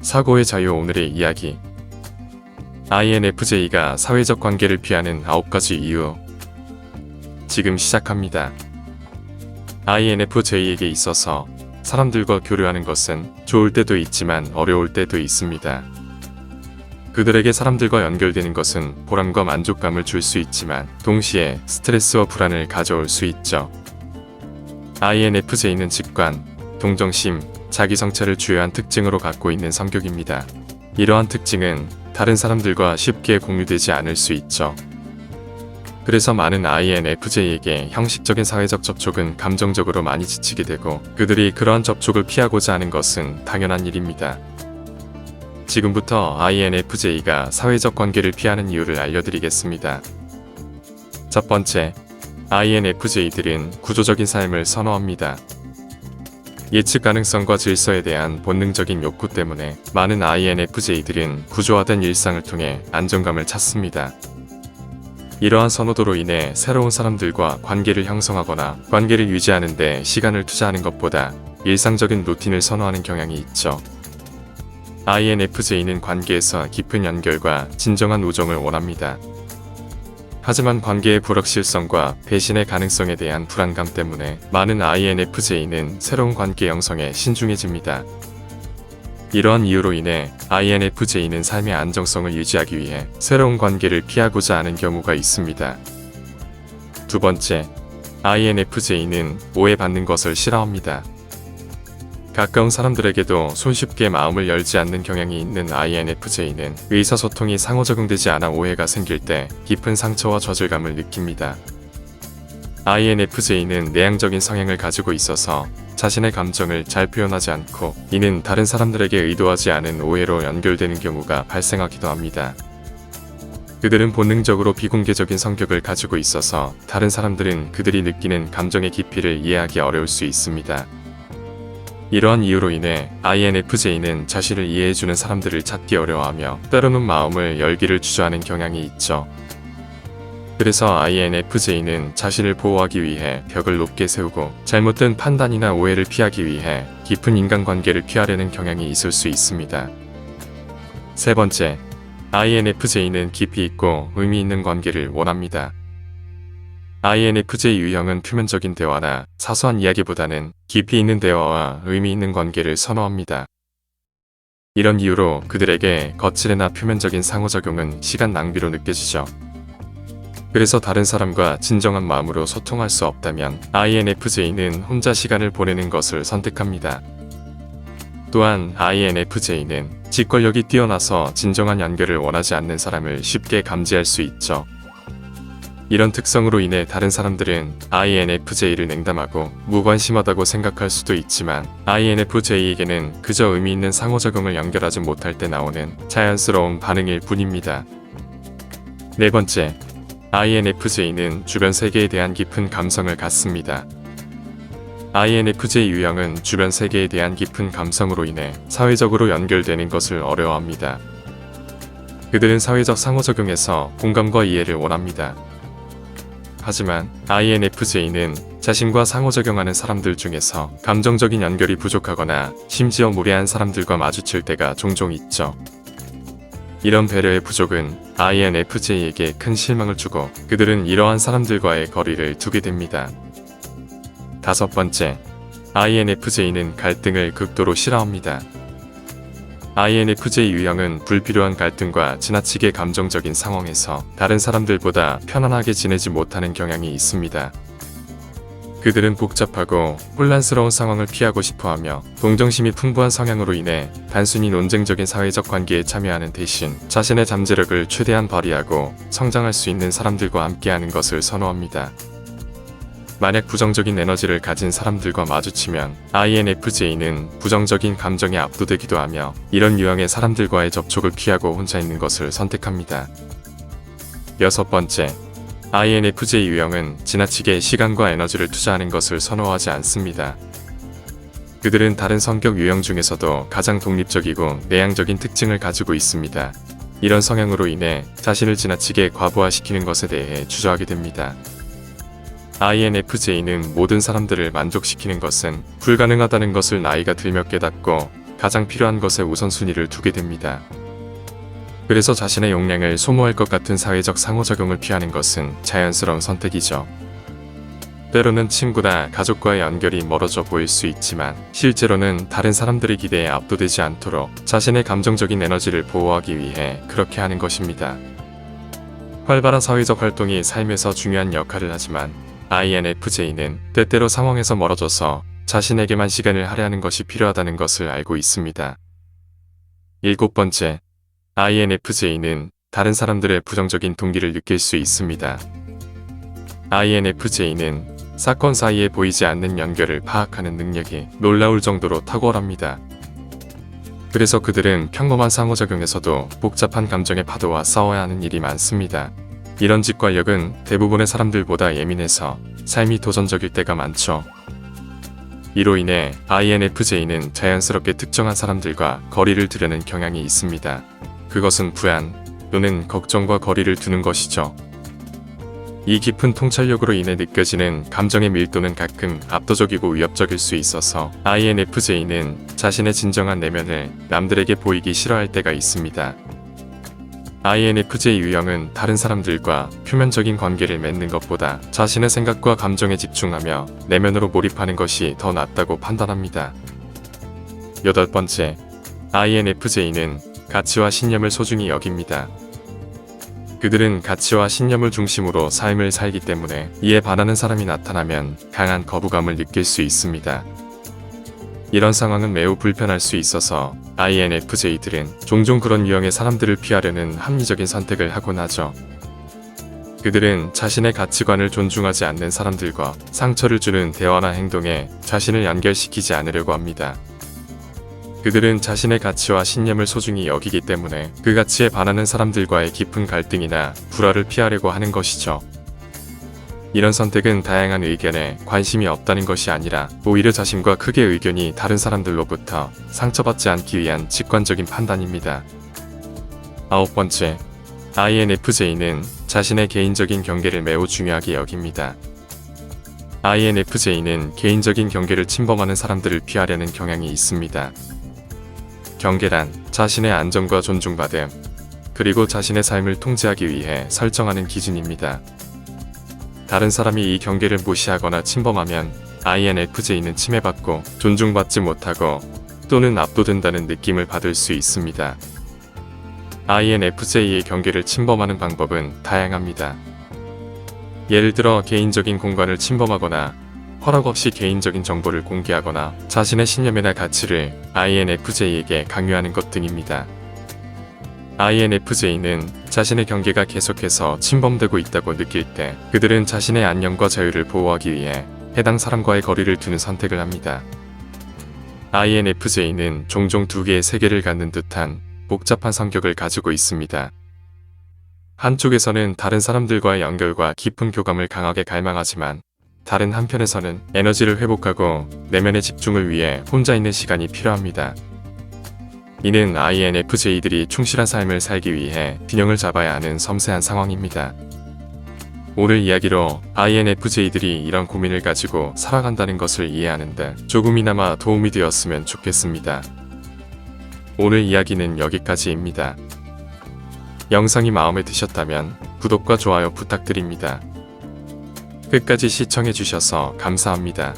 사고의 자유. 오늘의 이야기. INFJ가 사회적 관계를 피하는 9가지 이유. 지금 시작합니다. INFJ에게 있어서 사람들과 교류하는 것은 좋을 때도 있지만 어려울 때도 있습니다. 그들에게 사람들과 연결되는 것은 보람과 만족감을 줄 수 있지만 동시에 스트레스와 불안을 가져올 수 있죠. INFJ는 직관, 동정심, 자기성찰을 주요한 특징으로 갖고 있는 성격입니다. 이러한 특징은 다른 사람들과 쉽게 공유되지 않을 수 있죠. 그래서 많은 INFJ에게 형식적인 사회적 접촉은 감정적으로 많이 지치게 되고 그들이 그러한 접촉을 피하고자 하는 것은 당연한 일입니다. 지금부터 INFJ가 사회적 관계를 피하는 이유를 알려드리겠습니다. 첫 번째, INFJ들은 구조적인 삶을 선호합니다. 예측 가능성과 질서에 대한 본능적인 욕구 때문에 많은 INFJ들은 구조화된 일상을 통해 안정감을 찾습니다. 이러한 선호도로 인해 새로운 사람들과 관계를 형성하거나 관계를 유지하는 데 시간을 투자하는 것보다 일상적인 루틴을 선호하는 경향이 있죠. INFJ는 관계에서 깊은 연결과 진정한 우정을 원합니다. 하지만 관계의 불확실성과 배신의 가능성에 대한 불안감 때문에 많은 INFJ는 새로운 관계 형성에 신중해집니다. 이러한 이유로 인해 INFJ는 삶의 안정성을 유지하기 위해 새로운 관계를 피하고자 하는 경우가 있습니다. 두 번째, INFJ는 오해받는 것을 싫어합니다. 가까운 사람들에게도 손쉽게 마음을 열지 않는 경향이 있는 INFJ는 의사소통이 상호작용되지 않아 오해가 생길 때 깊은 상처와 좌절감을 느낍니다. INFJ는 내향적인 성향을 가지고 있어서 자신의 감정을 잘 표현하지 않고 이는 다른 사람들에게 의도하지 않은 오해로 연결되는 경우가 발생하기도 합니다. 그들은 본능적으로 비공개적인 성격을 가지고 있어서 다른 사람들은 그들이 느끼는 감정의 깊이를 이해하기 어려울 수 있습니다. 이러한 이유로 인해 INFJ는 자신을 이해해주는 사람들을 찾기 어려워하며 때로는 마음을 열기를 주저하는 경향이 있죠. 그래서 INFJ는 자신을 보호하기 위해 벽을 높게 세우고 잘못된 판단이나 오해를 피하기 위해 깊은 인간관계를 피하려는 경향이 있을 수 있습니다. 세 번째, INFJ는 깊이 있고 의미 있는 관계를 원합니다. INFJ 유형은 표면적인 대화나 사소한 이야기보다는 깊이 있는 대화와 의미 있는 관계를 선호합니다. 이런 이유로 그들에게 거칠이나 표면적인 상호작용은 시간 낭비로 느껴지죠. 그래서 다른 사람과 진정한 마음으로 소통할 수 없다면 INFJ는 혼자 시간을 보내는 것을 선택합니다. 또한 INFJ는 직관력이 뛰어나서 진정한 연결을 원하지 않는 사람을 쉽게 감지할 수 있죠. 이런 특성으로 인해 다른 사람들은 INFJ를 냉담하고 무관심하다고 생각할 수도 있지만 INFJ에게는 그저 의미 있는 상호작용을 연결하지 못할 때 나오는 자연스러운 반응일 뿐입니다. 네 번째, INFJ는 주변 세계에 대한 깊은 감성을 갖습니다. INFJ 유형은 주변 세계에 대한 깊은 감성으로 인해 사회적으로 연결되는 것을 어려워합니다. 그들은 사회적 상호작용에서 공감과 이해를 원합니다. 하지만 INFJ는 자신과 상호작용하는 사람들 중에서 감정적인 연결이 부족하거나 심지어 무례한 사람들과 마주칠 때가 종종 있죠. 이런 배려의 부족은 INFJ에게 큰 실망을 주고 그들은 이러한 사람들과의 거리를 두게 됩니다. 다섯 번째, INFJ는 갈등을 극도로 싫어합니다. INFJ 유형은 불필요한 갈등과 지나치게 감정적인 상황에서 다른 사람들보다 편안하게 지내지 못하는 경향이 있습니다. 그들은 복잡하고 혼란스러운 상황을 피하고 싶어하며 동정심이 풍부한 성향으로 인해 단순히 논쟁적인 사회적 관계에 참여하는 대신 자신의 잠재력을 최대한 발휘하고 성장할 수 있는 사람들과 함께하는 것을 선호합니다. 만약 부정적인 에너지를 가진 사람들과 마주치면 INFJ는 부정적인 감정에 압도되기도 하며 이런 유형의 사람들과의 접촉을 피하고 혼자 있는 것을 선택합니다. 여섯 번째, INFJ 유형은 지나치게 시간과 에너지를 투자하는 것을 선호하지 않습니다. 그들은 다른 성격 유형 중에서도 가장 독립적이고 내향적인 특징을 가지고 있습니다. 이런 성향으로 인해 자신을 지나치게 과부하시키는 것에 대해 주저하게 됩니다. INFJ는 모든 사람들을 만족시키는 것은 불가능하다는 것을 나이가 들며 깨닫고 가장 필요한 것에 우선순위를 두게 됩니다. 그래서 자신의 역량을 소모할 것 같은 사회적 상호작용을 피하는 것은 자연스러운 선택이죠. 때로는 친구나 가족과의 연결이 멀어져 보일 수 있지만 실제로는 다른 사람들의 기대에 압도되지 않도록 자신의 감정적인 에너지를 보호하기 위해 그렇게 하는 것입니다. 활발한 사회적 활동이 삶에서 중요한 역할을 하지만 INFJ는 때때로 상황에서 멀어져서 자신에게만 시간을 할애하는 것이 필요하다는 것을 알고 있습니다. 7번째, INFJ는 다른 사람들의 부정적인 동기를 느낄 수 있습니다. INFJ는 사건 사이에 보이지 않는 연결을 파악하는 능력이 놀라울 정도로 탁월합니다. 그래서 그들은 평범한 상호작용에서도 복잡한 감정의 파도와 싸워야 하는 일이 많습니다. 이런 직관력은 대부분의 사람들보다 예민해서 삶이 도전적일 때가 많죠. 이로 인해 INFJ는 자연스럽게 특정한 사람들과 거리를 두려는 경향이 있습니다. 그것은 불안 또는 걱정과 거리를 두는 것이죠. 이 깊은 통찰력으로 인해 느껴지는 감정의 밀도는 가끔 압도적이고 위협적일 수 있어서 INFJ는 자신의 진정한 내면을 남들에게 보이기 싫어할 때가 있습니다. INFJ 유형은 다른 사람들과 표면적인 관계를 맺는 것보다 자신의 생각과 감정에 집중하며 내면으로 몰입하는 것이 더 낫다고 판단합니다. 8번째, INFJ는 가치와 신념을 소중히 여깁니다. 그들은 가치와 신념을 중심으로 삶을 살기 때문에 이에 반하는 사람이 나타나면 강한 거부감을 느낄 수 있습니다. 이런 상황은 매우 불편할 수 있어서 INFJ들은 종종 그런 유형의 사람들을 피하려는 합리적인 선택을 하곤 하죠. 그들은 자신의 가치관을 존중하지 않는 사람들과 상처를 주는 대화나 행동에 자신을 연결시키지 않으려고 합니다. 그들은 자신의 가치와 신념을 소중히 여기기 때문에 그 가치에 반하는 사람들과의 깊은 갈등이나 불화를 피하려고 하는 것이죠. 이런 선택은 다양한 의견에 관심이 없다는 것이 아니라 오히려 자신과 크게 의견이 다른 사람들로부터 상처받지 않기 위한 직관적인 판단입니다. 9번째, INFJ는 자신의 개인적인 경계를 매우 중요하게 여깁니다. INFJ는 개인적인 경계를 침범하는 사람들을 피하려는 경향이 있습니다. 경계란 자신의 안정과 존중받음, 그리고 자신의 삶을 통제하기 위해 설정하는 기준입니다. 다른 사람이 이 경계를 무시하거나 침범하면 INFJ는 침해받고 존중받지 못하고 또는 압도된다는 느낌을 받을 수 있습니다. INFJ의 경계를 침범하는 방법은 다양합니다. 예를 들어 개인적인 공간을 침범하거나 허락 없이 개인적인 정보를 공개하거나 자신의 신념이나 가치를 INFJ에게 강요하는 것 등입니다. INFJ는 자신의 경계가 계속해서 침범되고 있다고 느낄 때 그들은 자신의 안녕과 자유를 보호하기 위해 해당 사람과의 거리를 두는 선택을 합니다. INFJ는 종종 두 개의 세계를 갖는 듯한 복잡한 성격을 가지고 있습니다. 한쪽에서는 다른 사람들과의 연결과 깊은 교감을 강하게 갈망하지만 다른 한편에서는 에너지를 회복하고 내면의 집중을 위해 혼자 있는 시간이 필요합니다. 이는 INFJ들이 충실한 삶을 살기 위해 균형을 잡아야 하는 섬세한 상황입니다. 오늘 이야기로 INFJ들이 이런 고민을 가지고 살아간다는 것을 이해하는데 조금이나마 도움이 되었으면 좋겠습니다. 오늘 이야기는 여기까지입니다. 영상이 마음에 드셨다면 구독과 좋아요 부탁드립니다. 끝까지 시청해주셔서 감사합니다.